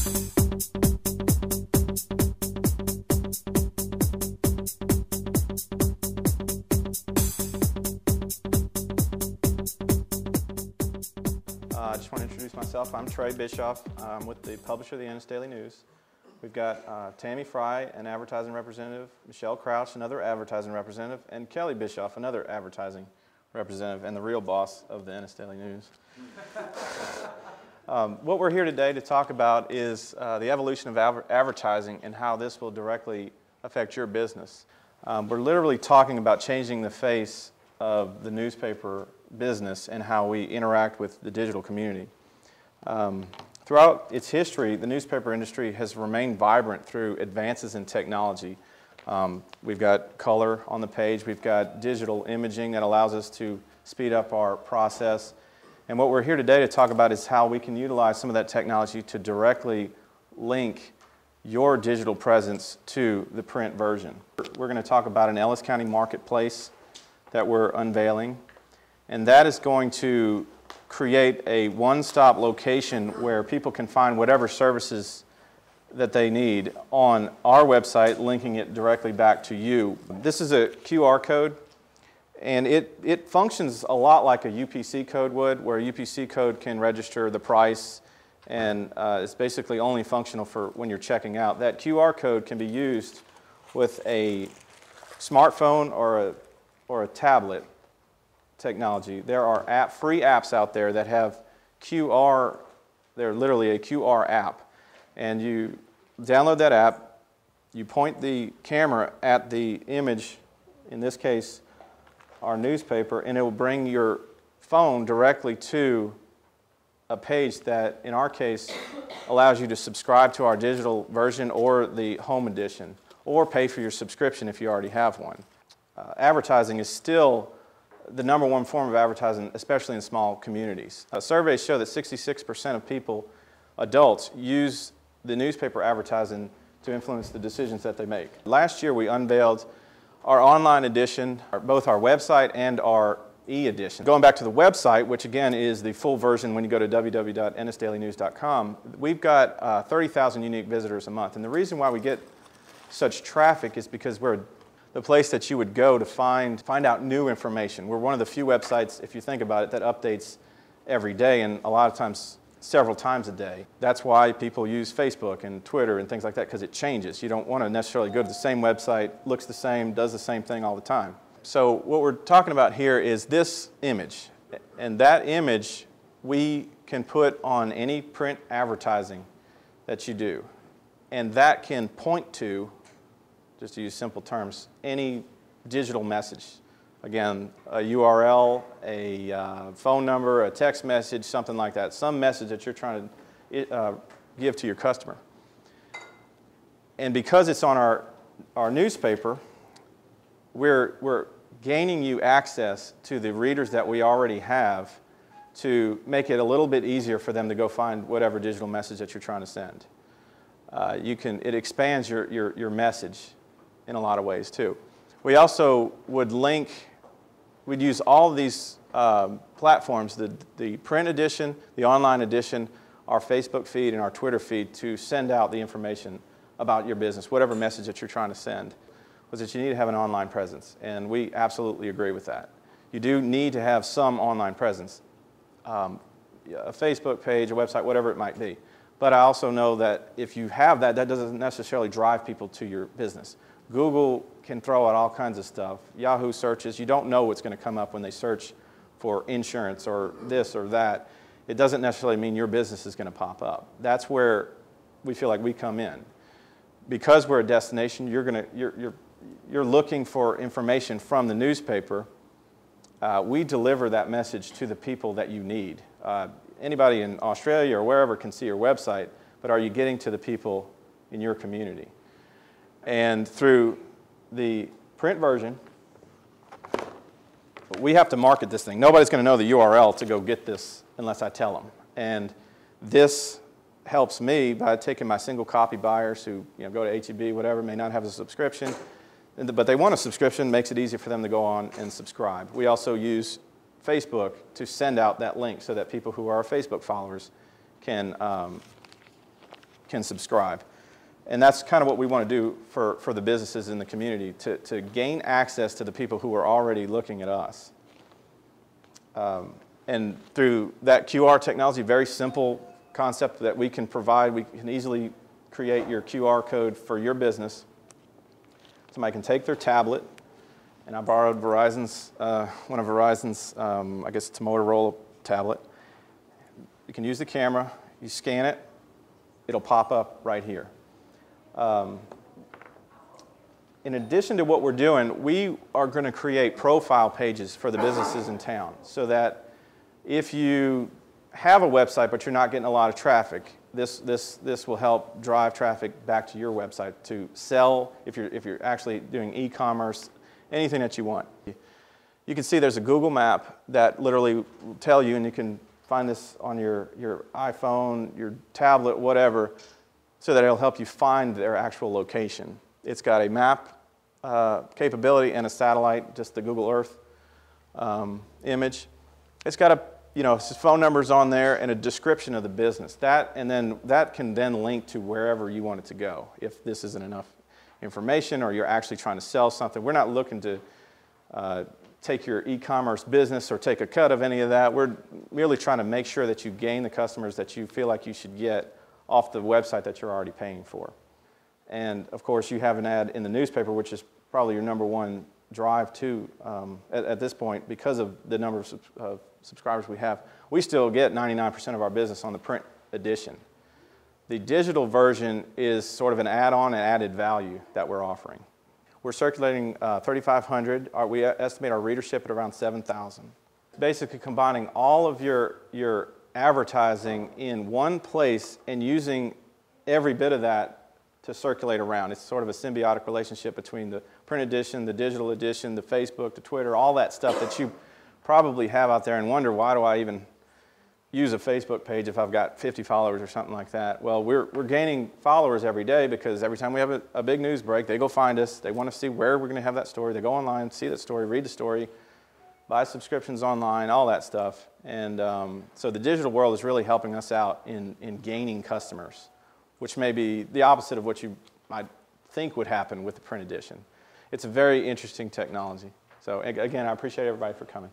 I just want to introduce myself. I'm Trey Bischoff. I'm with the publisher of the Ennis Daily News. We've got Tammy Fry, an advertising representative, Michelle Crouch, another advertising representative, and Kelly Bischoff, another advertising representative, and the real boss of the Ennis Daily News. What we're here today to talk about is the evolution of advertising and how this will directly affect your business. We're literally talking about changing the face of the newspaper business and how we interact with the digital community. Throughout its history, the newspaper industry has remained vibrant through advances in technology. We've got color on the page, we've got digital imaging that allows us to speed up our process. And what we're here today to talk about is how we can utilize some of that technology to directly link your digital presence to the print version. We're going to talk about an Ellis County marketplace that we're unveiling, and that is going to create a one-stop location where people can find whatever services that they need on our website, linking it directly back to you. This is a QR code, and it functions a lot like a UPC code would, where a UPC code can register the price, and it's basically only functional for when you're checking out. That QR code can be used with a smartphone or a tablet technology. There are free apps out there that have QR, they're literally a QR app. And you download that app, you point the camera at the image, in this case, our newspaper, and it will bring your phone directly to a page that, in our case, allows you to subscribe to our digital version or the home edition, or pay for your subscription if you already have one. Advertising is still the #1 form of advertising, especially in small communities. Surveys show that 66% of people, adults, use the newspaper advertising to influence the decisions that they make. Last year we unveiled our online edition, both our website and our e-edition. Going back to the website, which again is the full version when you go to www.ennisdailynews.com, we've got 30,000 unique visitors a month. And the reason why we get such traffic is because we're the place that you would go to find out new information. We're one of the few websites, if you think about it, that updates every day, and a lot of times several times a day. That's why people use Facebook and Twitter and things like that, because it changes. You don't want to necessarily go to the same website, looks the same, does the same thing all the time. So what we're talking about here is this image, and that image we can put on any print advertising that you do, and that can point to, just to use simple terms, any digital message. Again, a URL, a phone number, a text message, something like that. Some message that you're trying to give to your customer. And because it's on our newspaper, we're gaining you access to the readers that we already have to make it a little bit easier for them to go find whatever digital message that you're trying to send. It expands your message in a lot of ways too. We also would we'd use all of these platforms, the print edition, the online edition, our Facebook feed, and our Twitter feed to send out the information about your business, whatever message that you're trying to send, was that you need to have an online presence, and we absolutely agree with that. You do need to have some online presence, a Facebook page, a website, whatever it might be. But I also know that if you have that, that doesn't necessarily drive people to your business. Google can throw out all kinds of stuff. Yahoo searches, you don't know what's going to come up when they search for insurance or this or that. It doesn't necessarily mean your business is going to pop up. That's where we feel like we come in. Because we're a destination, you're looking for information from the newspaper. We deliver that message to the people that you need. Anybody in Australia or wherever can see your website, but are you getting to the people in your community? And through the print version, we have to market this thing. Nobody's going to know the URL to go get this unless I tell them. And this helps me by taking my single copy buyers who go to H-E-B, whatever, may not have a subscription, but they want a subscription, makes it easier for them to go on and subscribe. We also use Facebook to send out that link so that people who are our Facebook followers can can subscribe. And that's kind of what we want to do for the businesses in the community, to gain access to the people who are already looking at us. And through that QR technology, very simple concept that we can provide, we can easily create your QR code for your business. Somebody can take their tablet, and I borrowed Verizon's, one of Verizon's, I guess it's a Motorola tablet. You can use the camera, you scan it, it'll pop up right here. In addition to what we're doing, we are going to create profile pages for the businesses in town, so that if you have a website but you're not getting a lot of traffic, this will help drive traffic back to your website to sell, if you're actually doing e-commerce, anything that you want. You can see there's a Google map that literally will tell you, and you can find this on your iPhone, your tablet, whatever, so that it'll help you find their actual location. It's got a map capability and a satellite, just the Google Earth image. It's got phone numbers on there and a description of the business. That can then link to wherever you want it to go. If this isn't enough information or you're actually trying to sell something, we're not looking to take your e-commerce business or take a cut of any of that. We're merely trying to make sure that you gain the customers that you feel like you should get off the website that you're already paying for. And of course, you have an ad in the newspaper, which is probably your #1 drive to at this point, because of the number of subscribers we have. We still get 99% of our business on the print edition. The digital version is sort of an add-on and added value that we're offering. We're circulating 3,500. We estimate our readership at around 7,000. Basically combining all of your advertising in one place and using every bit of that to circulate around. It's sort of a symbiotic relationship between the print edition, the digital edition, the Facebook, the Twitter, all that stuff that you probably have out there and wonder, why do I even use a Facebook page if I've got 50 followers or something like that? Well, we're gaining followers every day, because every time we have a big news break, they go find us. They want to see where we're going to have that story. They go online, see that story, read the story, buy subscriptions online, all that stuff. And so the digital world is really helping us out in gaining customers, which may be the opposite of what you might think would happen with the print edition. It's a very interesting technology. So again, I appreciate everybody for coming.